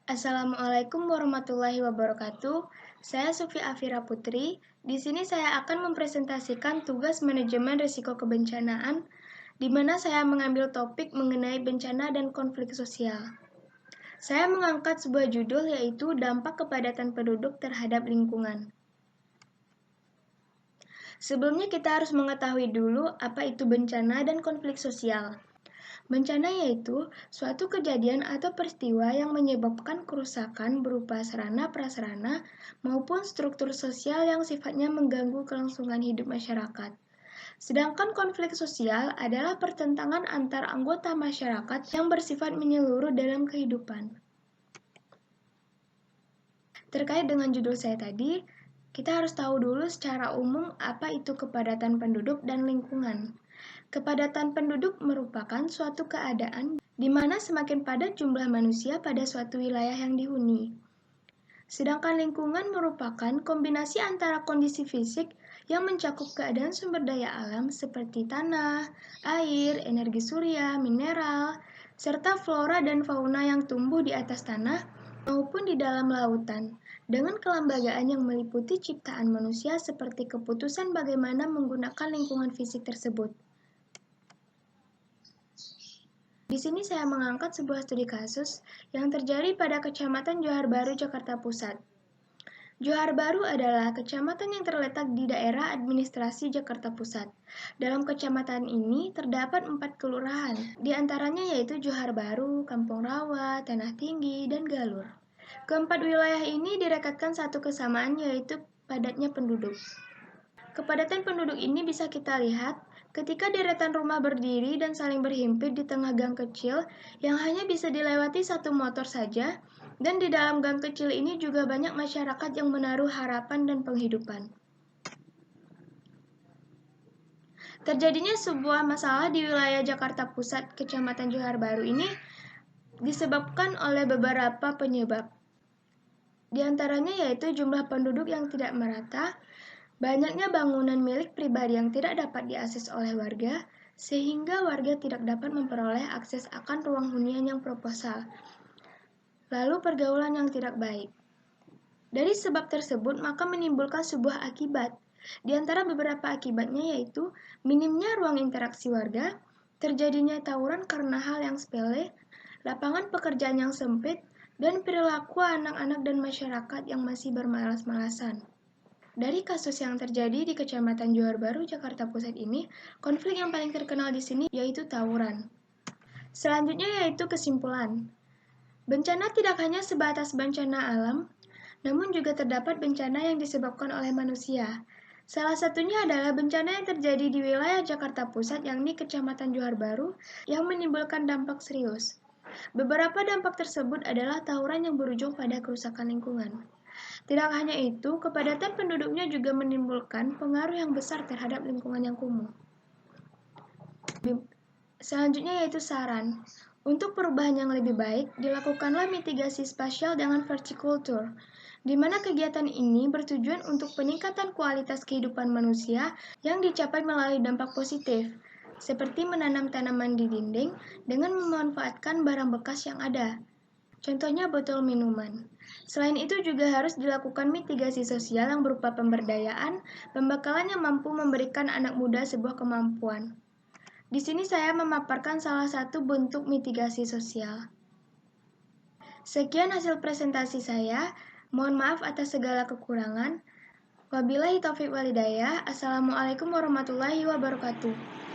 Assalamualaikum warahmatullahi wabarakatuh. Saya Sufi Afira Putri. Di sini saya akan mempresentasikan tugas manajemen risiko kebencanaan, di mana saya mengambil topik mengenai bencana dan konflik sosial. Saya mengangkat sebuah judul yaitu dampak kepadatan penduduk terhadap lingkungan. Sebelumnya kita harus mengetahui dulu apa itu bencana dan konflik sosial. Bencana yaitu suatu kejadian atau peristiwa yang menyebabkan kerusakan berupa sarana-prasarana maupun struktur sosial yang sifatnya mengganggu kelangsungan hidup masyarakat. Sedangkan konflik sosial adalah pertentangan antar anggota masyarakat yang bersifat menyeluruh dalam kehidupan. Terkait dengan judul saya tadi, kita harus tahu dulu secara umum apa itu kepadatan penduduk dan lingkungan. Kepadatan penduduk merupakan suatu keadaan di mana semakin padat jumlah manusia pada suatu wilayah yang dihuni. Sedangkan lingkungan merupakan kombinasi antara kondisi fisik yang mencakup keadaan sumber daya alam seperti tanah, air, energi surya, mineral, serta flora dan fauna yang tumbuh di atas tanah maupun di dalam lautan, dengan kelembagaan yang meliputi ciptaan manusia seperti keputusan bagaimana menggunakan lingkungan fisik tersebut. Di sini saya mengangkat sebuah studi kasus yang terjadi pada Kecamatan Johar Baru, Jakarta Pusat. Johar Baru adalah kecamatan yang terletak di daerah administrasi Jakarta Pusat. Dalam kecamatan ini terdapat 4 kelurahan, di antaranya yaitu Johar Baru, Kampung Rawa, Tanah Tinggi, dan Galur. Keempat wilayah ini direkatkan satu kesamaan yaitu padatnya penduduk. Kepadatan penduduk ini bisa kita lihat ketika deretan rumah berdiri dan saling berhimpit di tengah gang kecil yang hanya bisa dilewati satu motor saja, dan di dalam gang kecil ini juga banyak masyarakat yang menaruh harapan dan penghidupan. Terjadinya sebuah masalah di wilayah Jakarta Pusat, Kecamatan Johar Baru ini disebabkan oleh beberapa penyebab. Di antaranya yaitu jumlah penduduk yang tidak merata, banyaknya bangunan milik pribadi yang tidak dapat diakses oleh warga, sehingga warga tidak dapat memperoleh akses akan ruang hunian yang proposal. Lalu pergaulan yang tidak baik. Dari sebab tersebut, maka menimbulkan sebuah akibat. Di antara beberapa akibatnya yaitu minimnya ruang interaksi warga, terjadinya tawuran karena hal yang sepele, lapangan pekerjaan yang sempit, dan perilaku anak-anak dan masyarakat yang masih bermalas-malasan. Dari kasus yang terjadi di Kecamatan Johar Baru, Jakarta Pusat ini, konflik yang paling terkenal di sini yaitu tawuran. Selanjutnya yaitu kesimpulan. Bencana tidak hanya sebatas bencana alam, namun juga terdapat bencana yang disebabkan oleh manusia. Salah satunya adalah bencana yang terjadi di wilayah Jakarta Pusat, yakni Kecamatan Johar Baru, yang menimbulkan dampak serius. Beberapa dampak tersebut adalah tawuran yang berujung pada kerusakan lingkungan. Tidak hanya itu, kepadatan penduduknya juga menimbulkan pengaruh yang besar terhadap lingkungan yang kumuh. Selanjutnya yaitu saran. Untuk perubahan yang lebih baik, dilakukanlah mitigasi spasial dengan vertikultur, di mana kegiatan ini bertujuan untuk peningkatan kualitas kehidupan manusia yang dicapai melalui dampak positif, seperti menanam tanaman di dinding dengan memanfaatkan barang bekas yang ada. Contohnya botol minuman. Selain itu juga harus dilakukan mitigasi sosial yang berupa pemberdayaan, pembekalan yang mampu memberikan anak muda sebuah kemampuan. Di sini saya memaparkan salah satu bentuk mitigasi sosial. Sekian hasil presentasi saya. Mohon maaf atas segala kekurangan. Wabillahi taufiq walhidayah. Assalamualaikum warahmatullahi wabarakatuh.